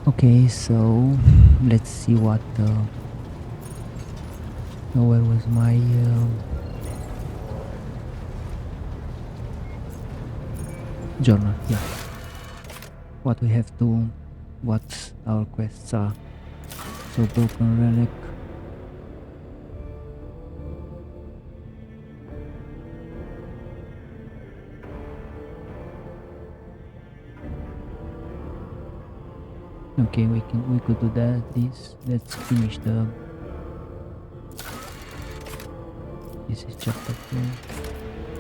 Okay, so let's see what where was my journal. Yeah, what we have to, what our quests are. So broken relic, okay, we could do that. Let's finish this is chapter 2,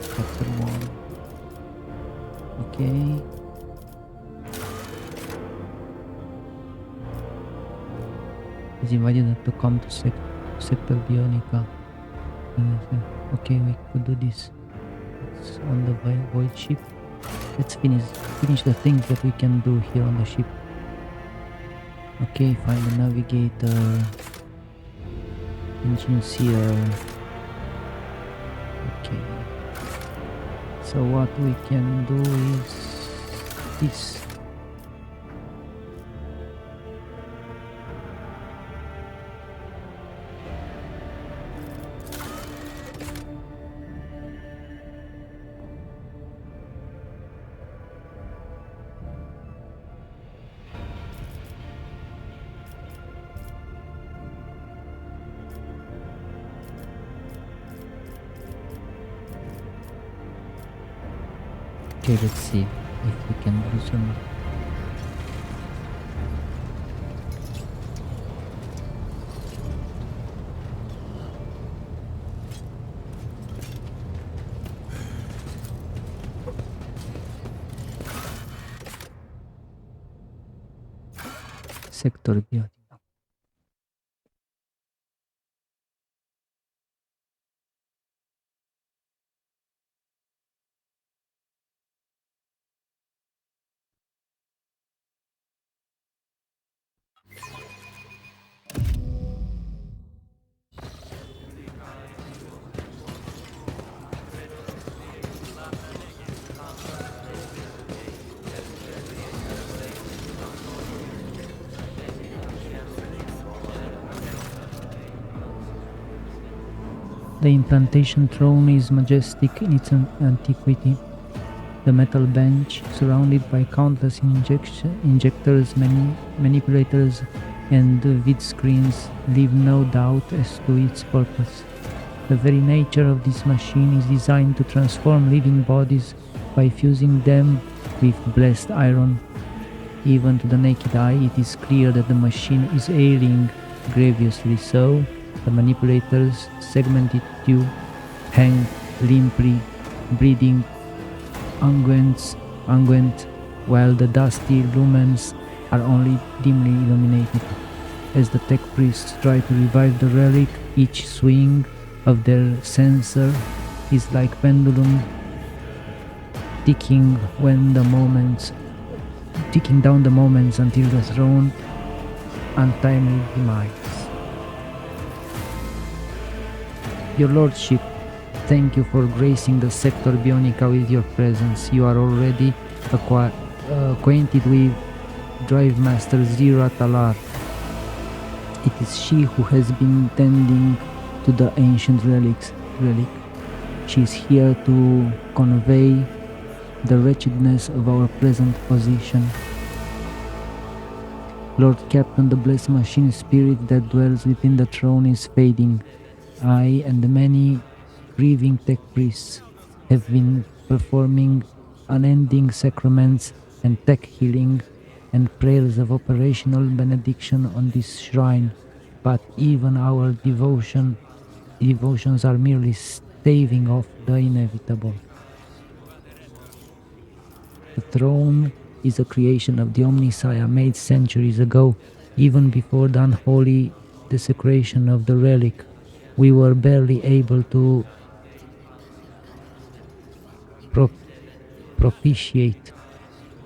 chapter 1. Okay, is invited to come to sector Bionica. Okay, we could do this. It's on the void ship. Let's finish the things that we can do here on the ship. Okay, find the navigator, engines here. Okay, so what we can do is this. Okay, let's see if we can do some. Sector Biotica. The implantation throne is majestic in its antiquity. The metal bench, surrounded by countless injectors, manipulators, and vid screens, leave no doubt as to its purpose. The very nature of this machine is designed to transform living bodies by fusing them with blessed iron. Even to the naked eye, it is clear that the machine is ailing, grievously so. The manipulators, segmented tube, hang limply, breathing unguent, while the dusty lumens are only dimly illuminated. As the tech priests try to revive the relic, each swing of their censer is like pendulum ticking down the moments until the throne untimely demise. Your Lordship, thank you for gracing the Sector Bionica with your presence. You are already acquainted with Drive Master Zira Talar. It is she who has been tending to the ancient relic. She is here to convey the wretchedness of our present position. Lord Captain, the blessed machine spirit that dwells within the throne is fading. I and the many grieving tech priests have been performing unending sacraments and tech healing and prayers of operational benediction on this shrine, but even our devotions are merely staving off the inevitable. The throne is a creation of the Omniscience made centuries ago, even before the unholy desecration of the relic. We were barely able to propitiate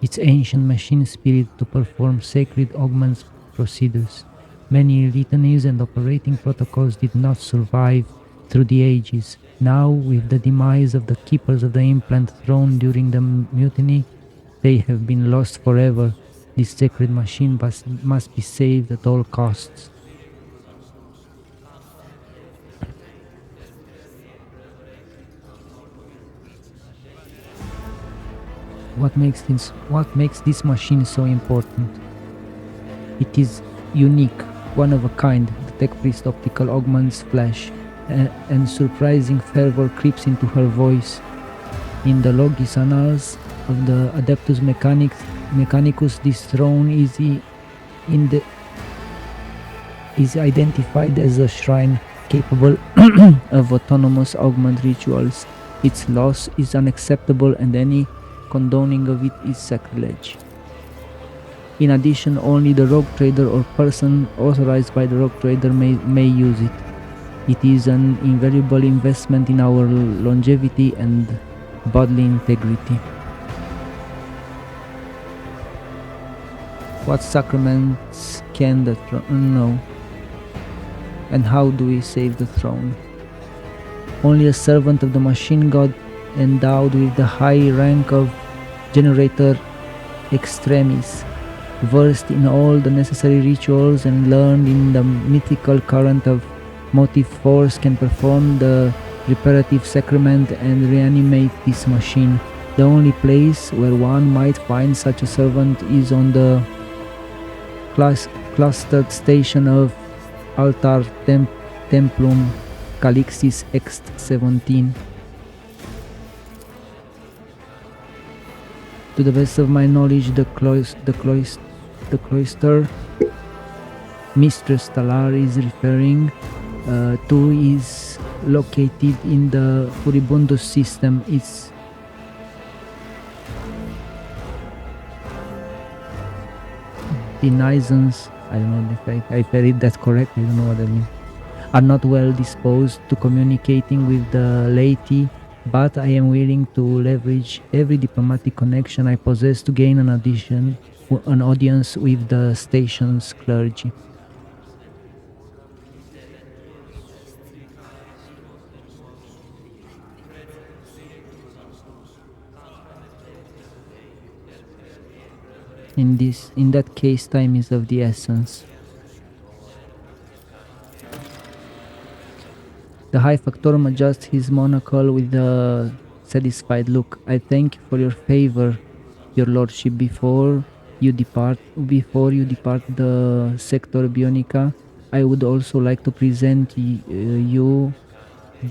its ancient machine spirit to perform sacred augments procedures. Many litanies and operating protocols did not survive through the ages. Now, with the demise of the keepers of the implant throne during the mutiny, they have been lost forever. This sacred machine must be saved at all costs. What makes this machine so important? It is unique, one of a kind. The tech priest optical augments flash, and surprising fervor creeps into her voice. In the Logis annals of the Adeptus Mechanicus, this throne is identified as a shrine capable of autonomous augment rituals. Its loss is unacceptable, and any condoning of it is sacrilege. In addition, only the rogue trader or person authorized by the rogue trader may use it. It is an invaluable investment in our longevity and bodily integrity. What sacraments can the throne know? And how do we save the throne? Only a servant of the machine god endowed with the high rank of generator extremis, versed in all the necessary rituals and learned in the mythical current of motive force, can perform the reparative sacrament and reanimate this machine. The only place where one might find such a servant is on the clustered station of Altar Templum Calixis Ext 17. To the best of my knowledge, the cloister Mistress Talar is referring to is located in the Furibundus system. It's denizens, I don't know if I read that correct, I don't know what I mean, are not well disposed to communicating with the laity, but I am willing to leverage every diplomatic connection I possess to gain an audience with the station's clergy. In that case, time is of the essence. The High Factorum adjusts his monocle with a satisfied look. I thank you for your favor, your lordship. Before you depart the Sector Bionica, I would also like to present you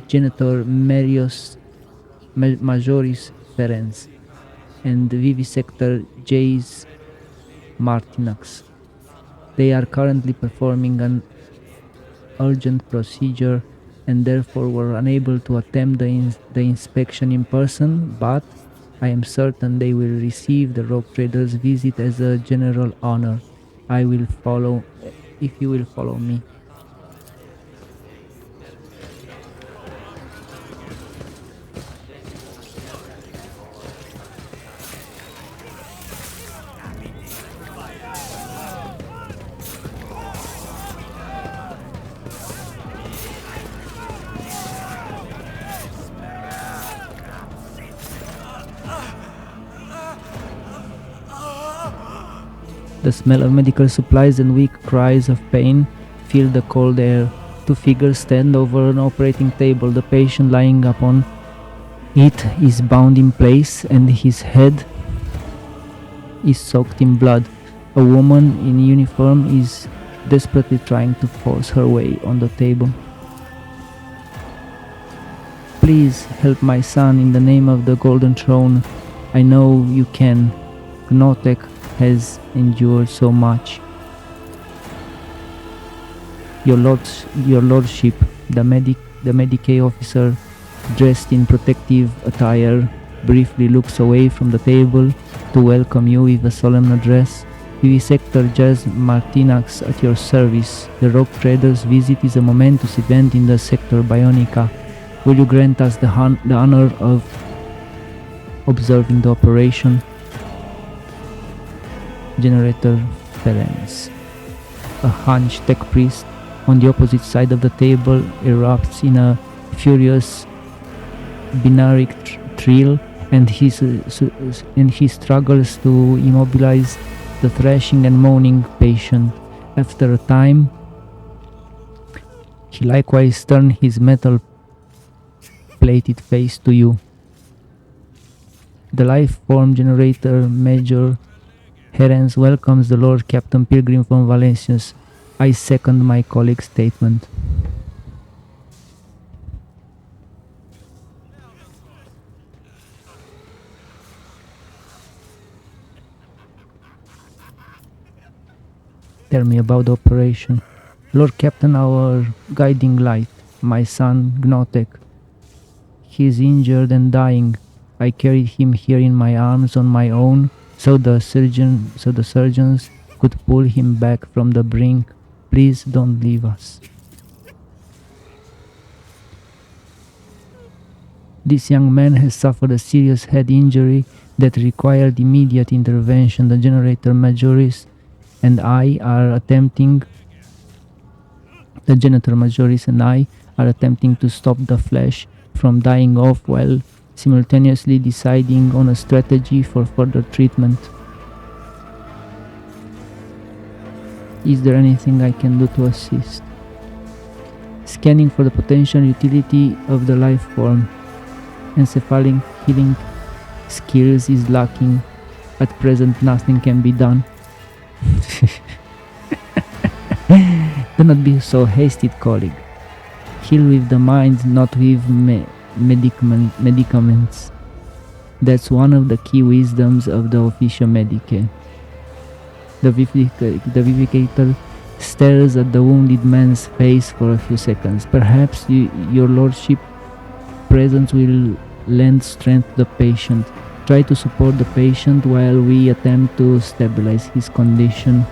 Genitor Majoris Ferenc and Vivisector Jace Martinax. They are currently performing an urgent procedure and therefore were unable to attempt the inspection in person, but I am certain they will receive the rogue trader's visit as a general honor. I will follow, if you will follow me. The smell of medical supplies and weak cries of pain fill the cold air. Two figures stand over an operating table. The patient lying upon it is bound in place and his head is soaked in blood. A woman in uniform is desperately trying to force her way on the table. Please help my son in the name of the Golden Throne. I know you can. Gnotek has endured so much. Your lordship, the Medicae officer, dressed in protective attire, briefly looks away from the table to welcome you with a solemn address. Vivisector Jazz Martinax at your service. The rogue trader's visit is a momentous event in the Sector Bionica. Will you grant us the honor of observing the operation? Generator Ferenc. A hunched tech priest on the opposite side of the table erupts in a furious binaric trill, and he struggles to immobilize the thrashing and moaning patient. After a time, he likewise turned his metal-plated face to you. The life form generator Major Herens welcomes the Lord Captain Pilgrim from Valencius. I second my colleague's statement. Tell me about the operation. Lord Captain, our guiding light, my son Gnotek. He is injured and dying. I carried him here in my arms on my own, so the surgeons could pull him back from the brink. Please don't leave us. This young man has suffered a serious head injury that required immediate intervention. The generator Majoris and I are attempting to stop the flesh from dying off while simultaneously deciding on a strategy for further treatment. Is there anything I can do to assist? Scanning for the potential utility of the life form. Encephalic healing skills is lacking. At present, nothing can be done. Do not be so hasty, colleague. Heal with the mind, not with medicaments. That's one of the key wisdoms of the officio medicae. The vivificator stares at the wounded man's face for a few seconds. Perhaps your lordship's presence will lend strength to the patient. Try to support the patient while we attempt to stabilize his condition.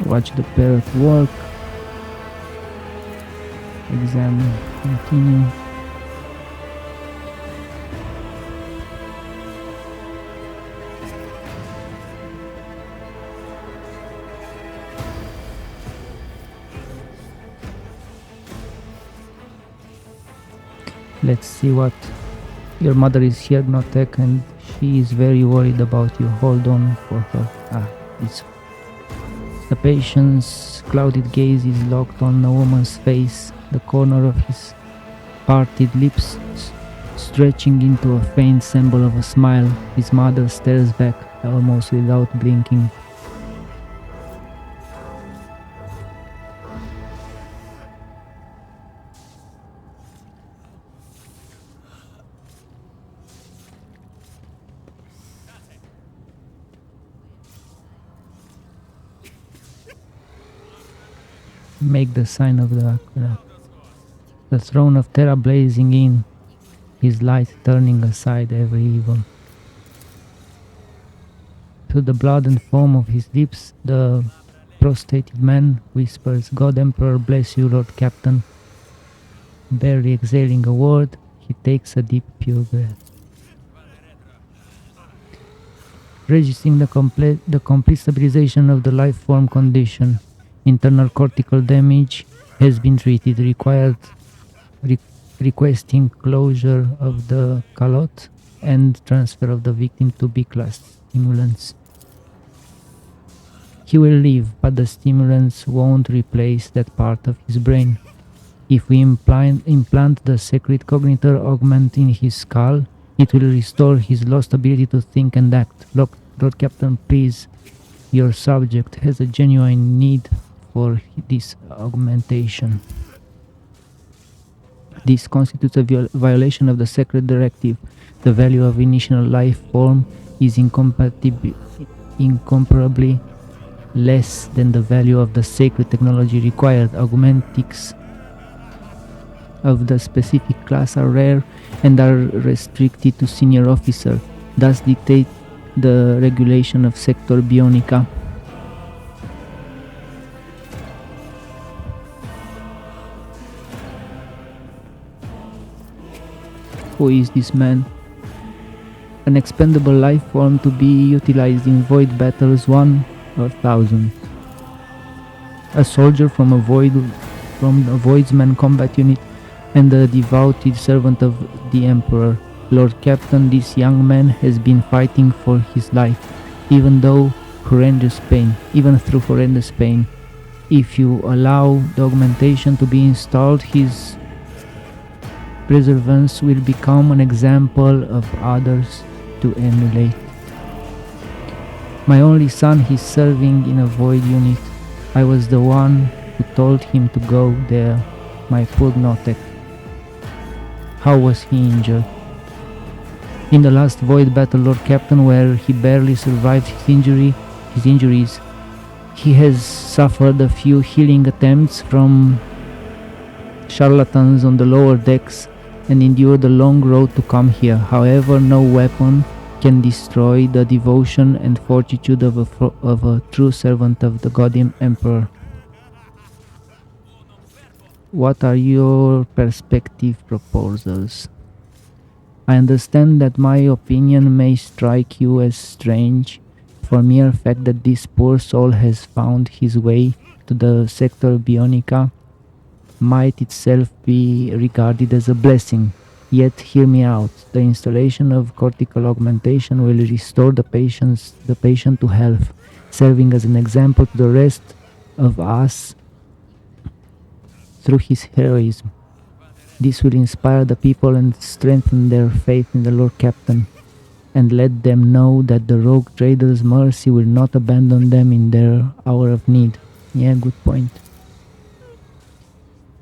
Watch the parrot work. Examine. Continue. Let's see what your mother is here, Gnotek, and she is very worried about you. Hold on for her. It's the patient's clouded gaze is locked on a woman's face, the corner of his parted lips stretching into a faint symbol of a smile. His mother stares back, almost without blinking. Make the sign of the throne of Terra blazing in, his light turning aside every evil. To the blood and foam of his lips, the prostrated man whispers, God Emperor bless you, Lord Captain. Barely exhaling a word, he takes a deep, pure breath. Registering the complete stabilization of the life form condition. Internal cortical damage has been treated, requesting closure of the calotte and transfer of the victim to B-class stimulants. He will live, but the stimulants won't replace that part of his brain. If we implant the secret cognitor augment in his skull, it will restore his lost ability to think and act. Lord Captain, please, your subject has a genuine need for this augmentation. This constitutes a violation of the sacred directive. The value of initial life form is incomparably less than the value of the sacred technology required. Augmentics of the specific class are rare and are restricted to senior officer, thus dictate the regulation of Sector Bionica. Who is this man? An expendable life form to be utilized in void battles 1,000. A soldier from a voidsman combat unit and a devoted servant of the Emperor. Lord Captain, this young man has been fighting for his life, even through horrendous pain. If you allow the augmentation to be installed, his perseverance will become an example of others to emulate. My only son is serving in a void unit. I was the one who told him to go there. My poor Notek. How was he injured? In the last void battle, Lord Captain, where he barely survived his injuries, he has suffered a few healing attempts from charlatans on the lower decks and endured a long road to come here. However, no weapon can destroy the devotion and fortitude of a true servant of the Goddamn Emperor. What are your perspective proposals? I understand that my opinion may strike you as strange, for mere fact that this poor soul has found his way to the sector Bionica might itself be regarded as a blessing. Yet hear me out. The installation of cortical augmentation will restore the patient to health, serving as an example to the rest of us through his heroism. This will inspire the people and strengthen their faith in the Lord Captain, and let them know that the rogue trader's mercy will not abandon them in their hour of need. Yeah, good point.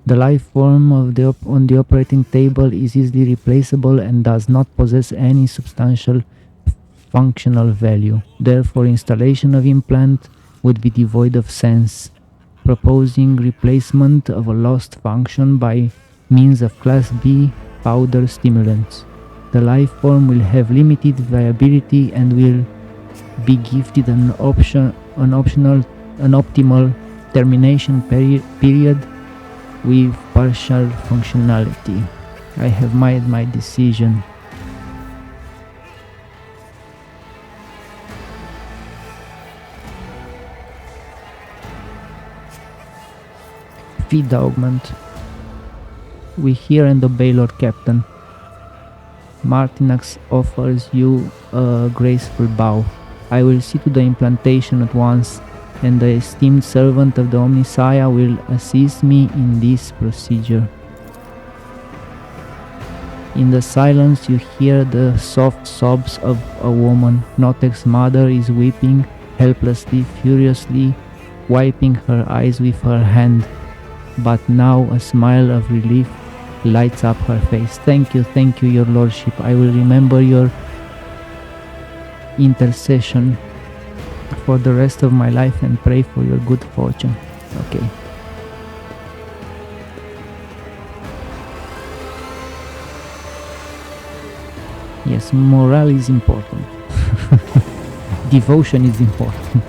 The life form on the operating table is easily replaceable and does not possess any substantial functional value. Therefore, installation of implant would be devoid of sense. Proposing replacement of a lost function by means of Class B powder stimulants. The life form will have limited viability and will be gifted an optimal termination period with partial functionality. I have made my decision. Feed the augment. We hear and obey, Lord Captain. Martinax offers you a graceful bow. I will see to the implantation at once, and the esteemed servant of the Omnissiah will assist me in this procedure. In the silence you hear the soft sobs of a woman. Notek's mother is weeping helplessly, furiously, wiping her eyes with her hand. But now a smile of relief lights up her face. Thank you, your lordship. I will remember your intercession for the rest of my life and pray for your good fortune. Okay. Yes, morale is important. Devotion is important.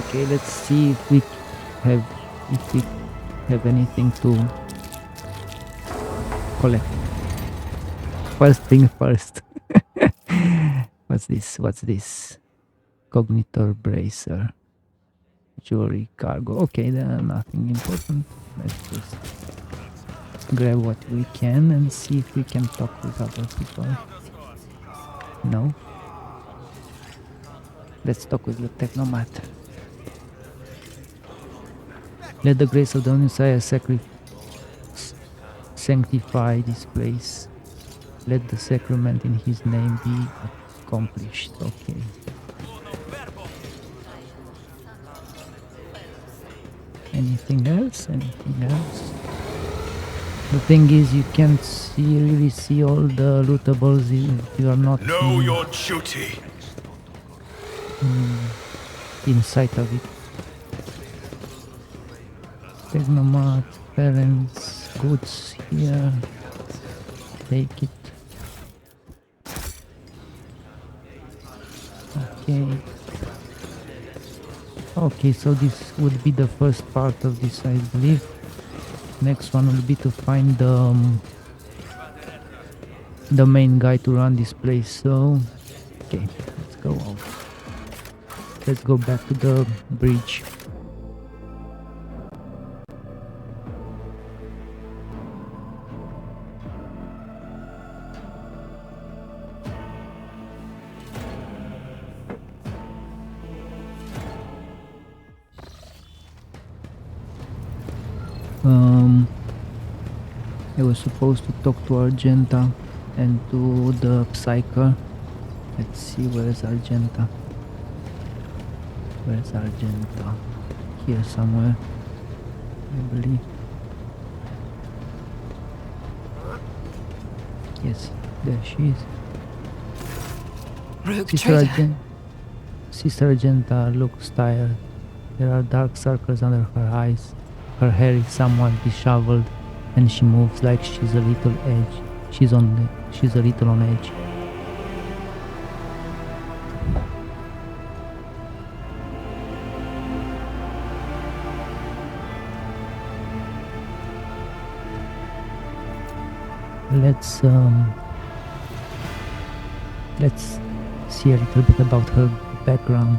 Okay, let's see if we have anything to collect. First thing first. What's this? Cognitor bracer. Jewelry cargo. Okay, then nothing important. Let's just grab what we can and see if we can talk with other people. No? Let's talk with the technomat. Let the grace of the Messiah sanctify this place. Let the sacrament in his name be accomplished. Okay. Anything else? The thing is, you can't really see all the lootables if you are not... Know your duty. inside of it. Technomat, parents, goods here. Take it. Okay. Okay, so this would be the first part of this, I believe. Next one will be to find the main guy to run this place. So, okay, let's go out. Let's go back to the bridge. I was supposed to talk to Argenta and to the Psyker. Let's see, where is Argenta? Where's Argenta? Here somewhere, I believe. Yes, there she is. Rogue trader. Sister Argenta looks tired. There are dark circles under her eyes. Her hair is somewhat disheveled, and she moves like she's a little edge. She's a little on edge. Let's see a little bit about her background.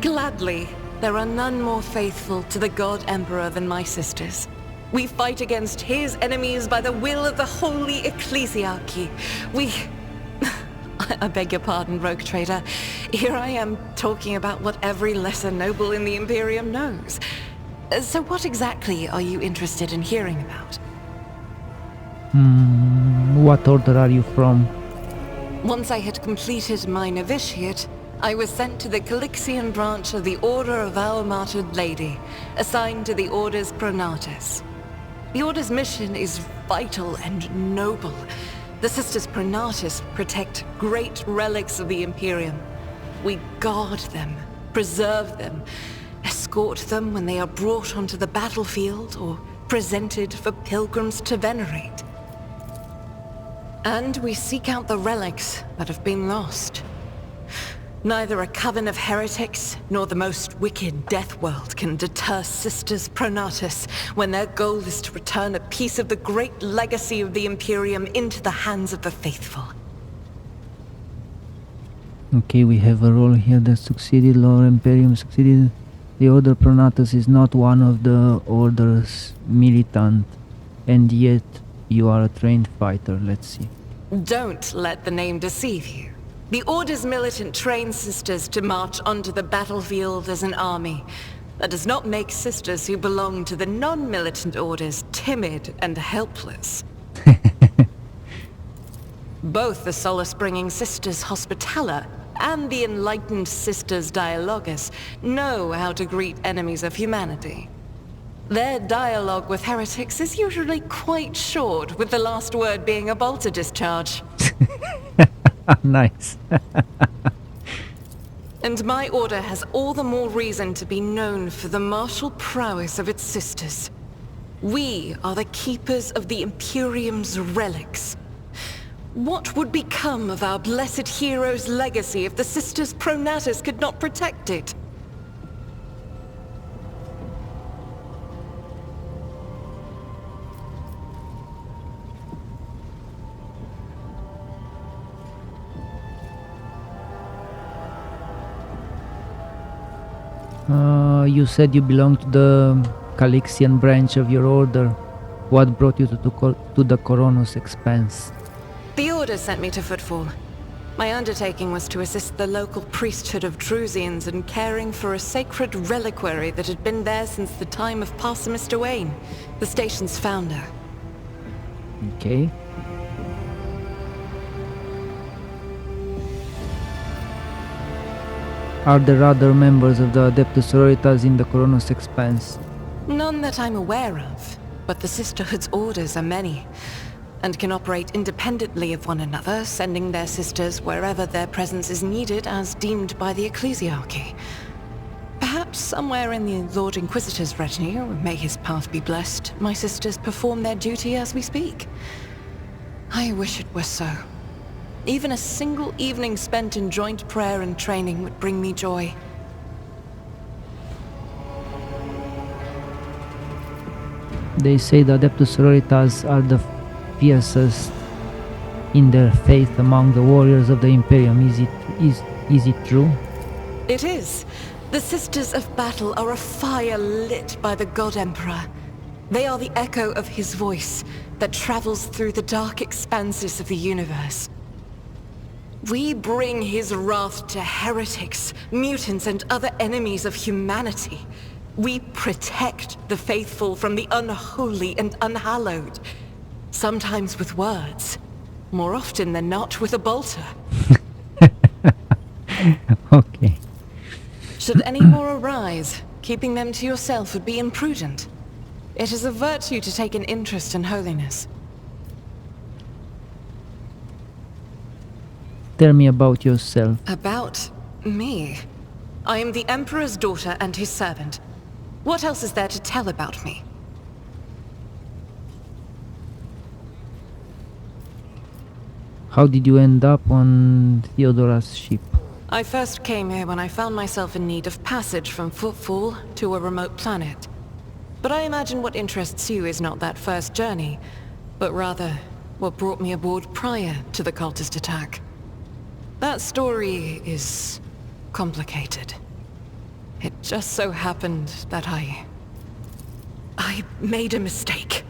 Gladly. There are none more faithful to the God Emperor than my sisters. We fight against his enemies by the will of the Holy Ecclesiarchy. I beg your pardon, rogue trader. Here I am talking about what every lesser noble in the Imperium knows. So what exactly are you interested in hearing about? What order are you from? Once I had completed my novitiate, I was sent to the Calixian branch of the Order of Our Martyred Lady, assigned to the Order's Pronatus. The Order's mission is vital and noble. The Sisters Pronatus protect great relics of the Imperium. We guard them, preserve them, escort them when they are brought onto the battlefield or presented for pilgrims to venerate. And we seek out the relics that have been lost. Neither a coven of heretics nor the most wicked death world can deter Sisters Pronatus when their goal is to return a piece of the great legacy of the Imperium into the hands of the faithful. Okay, we have a role here that succeeded. Lord Imperium succeeded. The Order Pronatus is not one of the Order's militant, and yet you are a trained fighter. Let's see. Don't let the name deceive you. The Order's militant trains sisters to march onto the battlefield as an army. That does not make sisters who belong to the non-militant orders timid and helpless. Both the solace-bringing Sisters Hospitaller and the enlightened Sisters Dialogus know how to greet enemies of humanity. Their dialogue with heretics is usually quite short, with the last word being a bolter discharge. Nice. And my order has all the more reason to be known for the martial prowess of its sisters. We are the keepers of the Imperium's relics. What would become of our blessed hero's legacy if the Sisters Pronatus could not protect it? You said you belong to the Calixian branch of your order. What brought you to the Coronus Expanse? The Order sent me to Footfall. My undertaking was to assist the local priesthood of Drusians in caring for a sacred reliquary that had been there since the time of Pastor Mr. Wayne, the station's founder. Okay. Are there other members of the Adeptus Sororitas in the Coronus Expanse? None that I'm aware of, but the Sisterhood's orders are many, and can operate independently of one another, sending their sisters wherever their presence is needed as deemed by the Ecclesiarchy. Perhaps somewhere in the Lord Inquisitor's retinue, may his path be blessed, my sisters perform their duty as we speak. I wish it were so. Even a single evening spent in joint prayer and training would bring me joy. They say the Adeptus Sororitas are the fiercest in their faith among the warriors of the Imperium. Is it true? It is. The Sisters of Battle are a fire lit by the God Emperor. They are the echo of his voice that travels through the dark expanses of the universe. We bring his wrath to heretics, mutants, and other enemies of humanity. We protect the faithful from the unholy and unhallowed. Sometimes with words. More often than not with a bolter. Okay. Should any more arise, keeping them to yourself would be imprudent. It is a virtue to take an interest in holiness. Tell me about yourself. About me? I am the Emperor's daughter and his servant. What else is there to tell about me? How did you end up on Theodora's ship? I first came here when I found myself in need of passage from Footfall to a remote planet. But I imagine what interests you is not that first journey, but rather what brought me aboard prior to the cultist attack. That story is complicated. It just so happened that I made a mistake.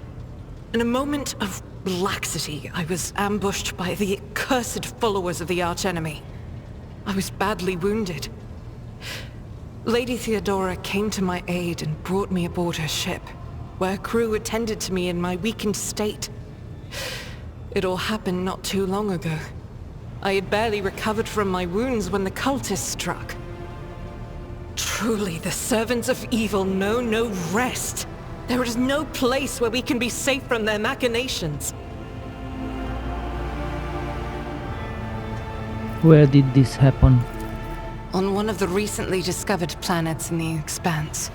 In a moment of laxity, I was ambushed by the accursed followers of the archenemy. I was badly wounded. Lady Theodora came to my aid and brought me aboard her ship, where crew attended to me in my weakened state. It all happened not too long ago. I had barely recovered from my wounds when the cultists struck. Truly, the servants of evil know no rest. There is no place where we can be safe from their machinations. Where did this happen? On one of the recently discovered planets in the Expanse.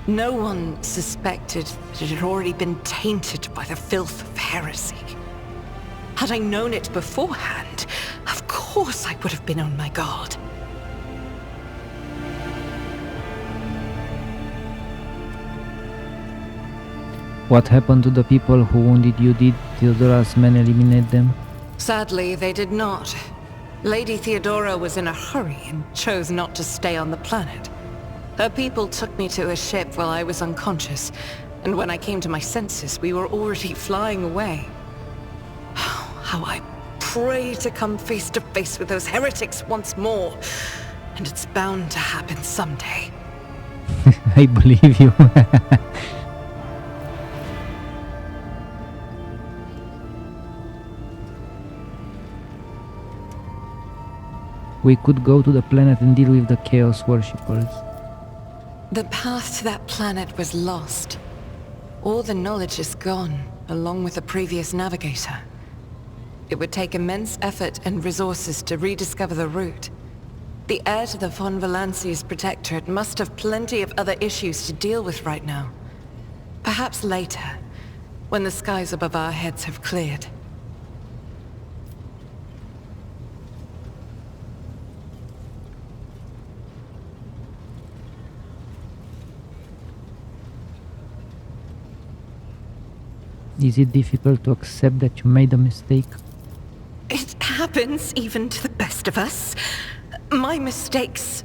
No one suspected that it had already been tainted by the filth of heresy. Had I known it beforehand, of course I would have been on my guard. What happened to the people who wounded you? Did Theodora's men eliminate them? Sadly, they did not. Lady Theodora was in a hurry and chose not to stay on the planet. Her people took me to a ship while I was unconscious, and when I came to my senses, we were already flying away. How I pray to come face to face with those heretics once more, and it's bound to happen someday. I believe you. We could go to the planet and deal with the Chaos Worshippers. The path to that planet was lost. All the knowledge is gone, along with the previous navigator. It would take immense effort and resources to rediscover the route. The heir to the von Valencius Protectorate must have plenty of other issues to deal with right now. Perhaps later, when the skies above our heads have cleared. Is it difficult to accept that you made a mistake? It happens even to the best of us. My mistakes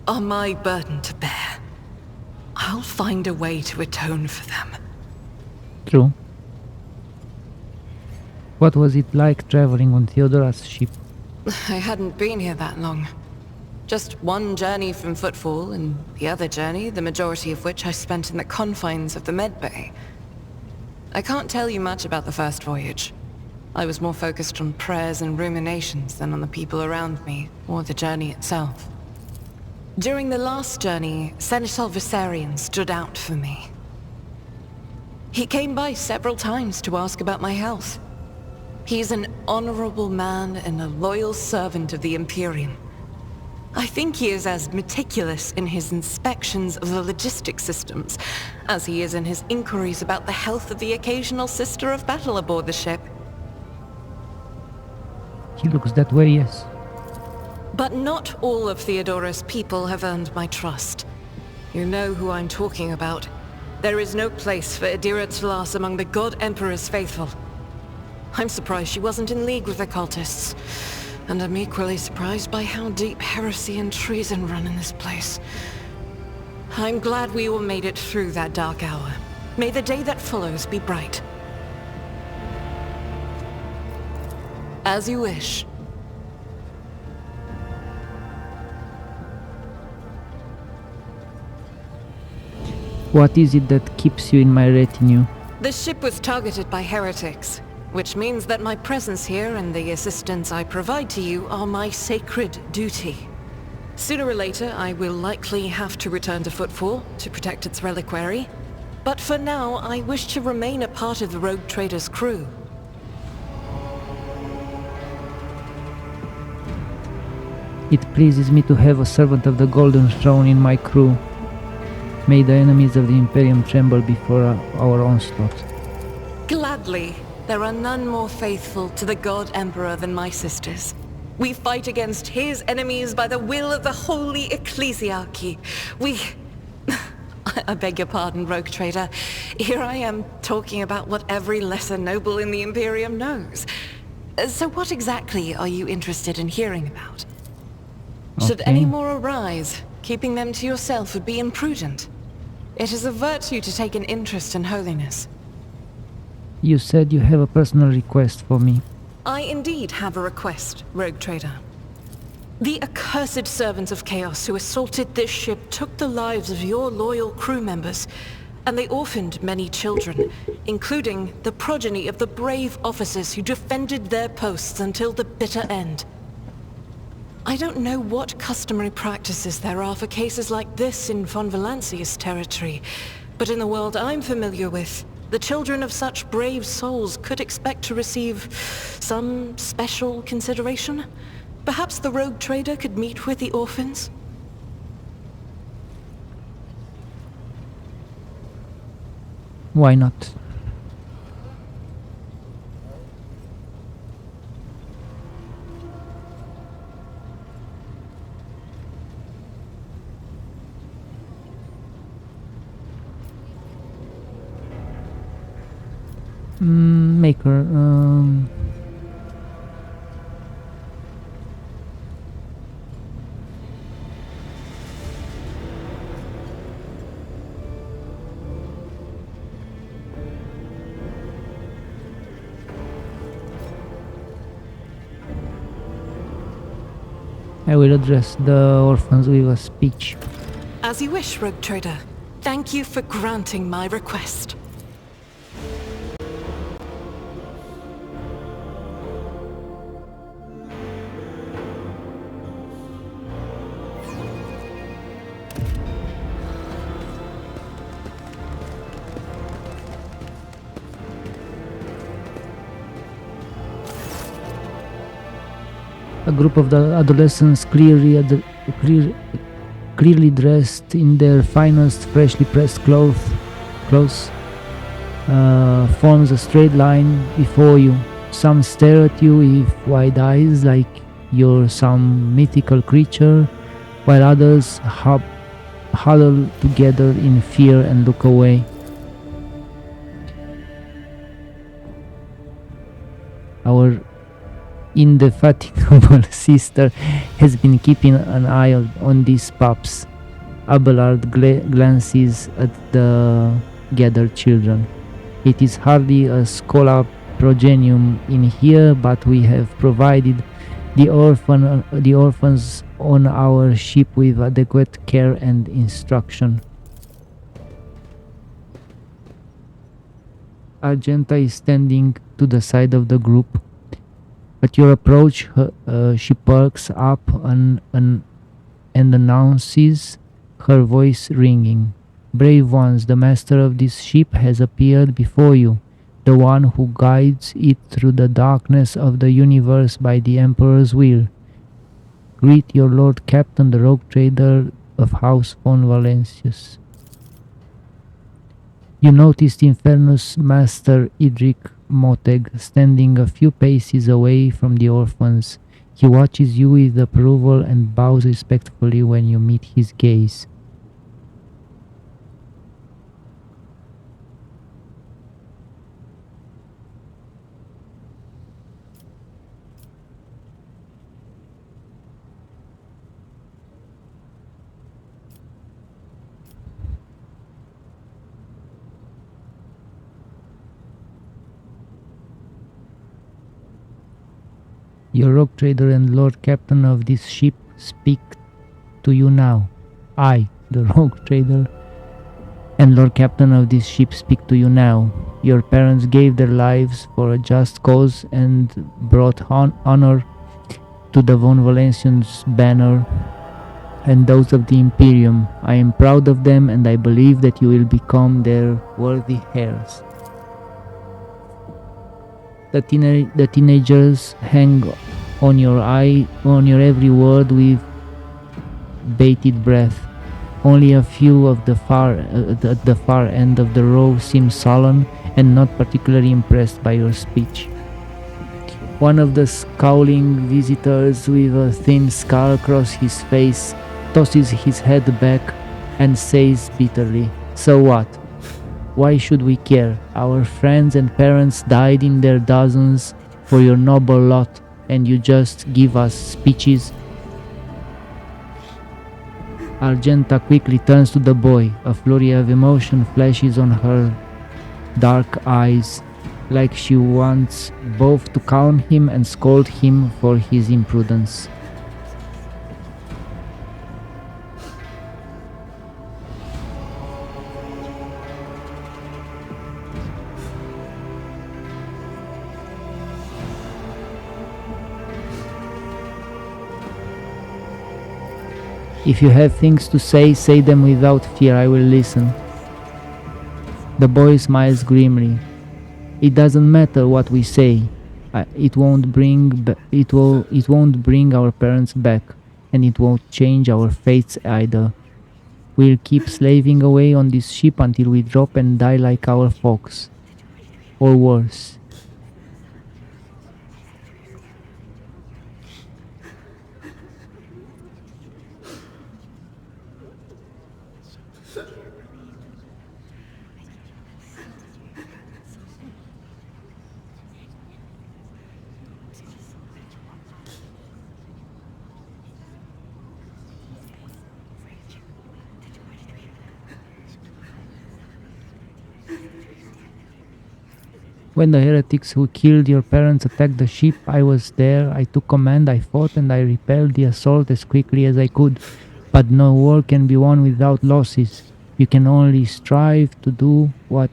are my burden to bear. I'll find a way to atone for them. True. What was it like traveling on Theodora's ship? I hadn't been here that long. Just one journey from Footfall, and the other journey, the majority of which I spent in the confines of the medbay. I can't tell you much about the first voyage. I was more focused on prayers and ruminations than on the people around me, or the journey itself. During the last journey, Seneschal Viserion stood out for me. He came by several times to ask about my health. He's an honorable man and a loyal servant of the Imperium. I think he is as meticulous in his inspections of the logistics systems as he is in his inquiries about the health of the occasional sister of battle aboard the ship. He looks that way, yes. But not all of Theodora's people have earned my trust. You know who I'm talking about. There is no place for Adira Tlas among the God Emperor's faithful. I'm surprised she wasn't in league with the cultists. And I'm equally surprised by how deep heresy and treason run in this place. I'm glad we all made it through that dark hour. May the day that follows be bright. As you wish. What is it that keeps you in my retinue? The ship was targeted by heretics, which means that my presence here and the assistance I provide to you are my sacred duty. Sooner or later, I will likely have to return to Footfall to protect its reliquary, but for now, I wish to remain a part of the Rogue Trader's crew. It pleases me to have a servant of the Golden Throne in my crew. May the enemies of the Imperium tremble before our onslaught. Gladly. There are none more faithful to the God Emperor than my sisters. We fight against his enemies by the will of the Holy Ecclesiarchy. I beg your pardon, Rogue Trader. Here I am talking about what every lesser noble in the Imperium knows. So what exactly are you interested in hearing about? Should any more arise, keeping them to yourself would be imprudent. It is a virtue to take an interest in holiness. You said you have a personal request for me. I indeed have a request, Rogue Trader. The accursed servants of Chaos who assaulted this ship took the lives of your loyal crew members, and they orphaned many children, including the progeny of the brave officers who defended their posts until the bitter end. I don't know what customary practices there are for cases like this in von Valencius territory, but in the world I'm familiar with, the children of such brave souls could expect to receive some special consideration. Perhaps the Rogue Trader could meet with the orphans? Why not? Maker, I will address the orphans with a speech. As you wish, Rogue Trader. Thank you for granting my request. A group of the adolescents, clearly dressed in their finest, freshly pressed clothes, forms a straight line before you. Some stare at you with wide eyes like you're some mythical creature, while others huddle together in fear and look away. Our indefatigable sister has been keeping an eye on these pups. Abelard glances at the gathered children. It is hardly a schola progenium in here, but we have provided the orphans on our ship with adequate care and instruction. Argenta is standing to the side of the group. At your approach, she perks up and announces, her voice ringing. Brave ones, the master of this ship has appeared before you, the one who guides it through the darkness of the universe by the Emperor's will. greet your Lord Captain, the rogue trader of House von Valencius. You noticed Infernus Master Idric Moteg standing a few paces away from the orphans. He watches you with approval and bows respectfully when you meet his gaze. Your rogue trader and Lord Captain of this ship speak to you now. I, the rogue trader and Lord Captain of this ship, speak to you now. Your parents gave their lives for a just cause and brought honor to the von Valencians' banner and those of the Imperium. I am proud of them, and I believe that you will become their worthy heirs. The teenagers hang on your every word with bated breath. Only a few of at the far end of the row seem sullen and not particularly impressed by your speech. One of the scowling visitors with a thin scar across his face tosses his head back and says bitterly, "So what? Why should we care? Our friends and parents died in their dozens for your noble lot, and you just give us speeches?" Argenta quickly turns to the boy. A flurry of emotion flashes on her dark eyes, like she wants both to calm him and scold him for his imprudence. If you have things to say, say them without fear. I will listen. The boy smiles grimly. It doesn't matter what we say. It won't bring our parents back, and it won't change our fates either. We'll keep slaving away on this ship until we drop and die like our folks, or worse. When the heretics who killed your parents attacked the ship, I was there. I took command, I fought, and I repelled the assault as quickly as I could. But no war can be won without losses. You can only strive to do what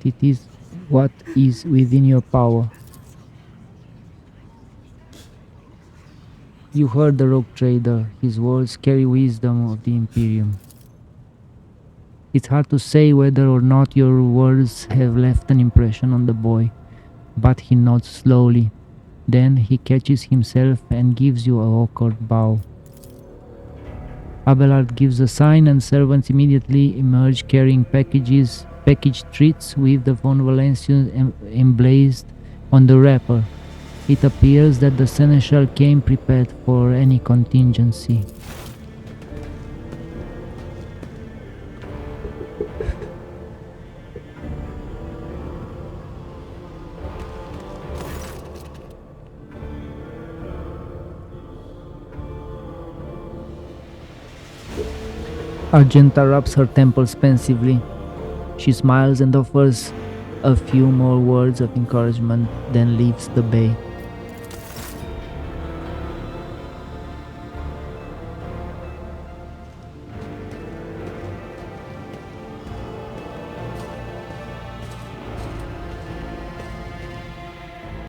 is within your power. You heard the rogue trader. His words carry wisdom of the Imperium. It's hard to say whether or not your words have left an impression on the boy, but he nods slowly. Then he catches himself and gives you an awkward bow. Abelard gives a sign, and servants immediately emerge carrying packaged treats with the von Valencius emblazoned on the wrapper. It appears that the seneschal came prepared for any contingency. Argenta rubs her temples pensively. She smiles and offers a few more words of encouragement, then leaves the bay.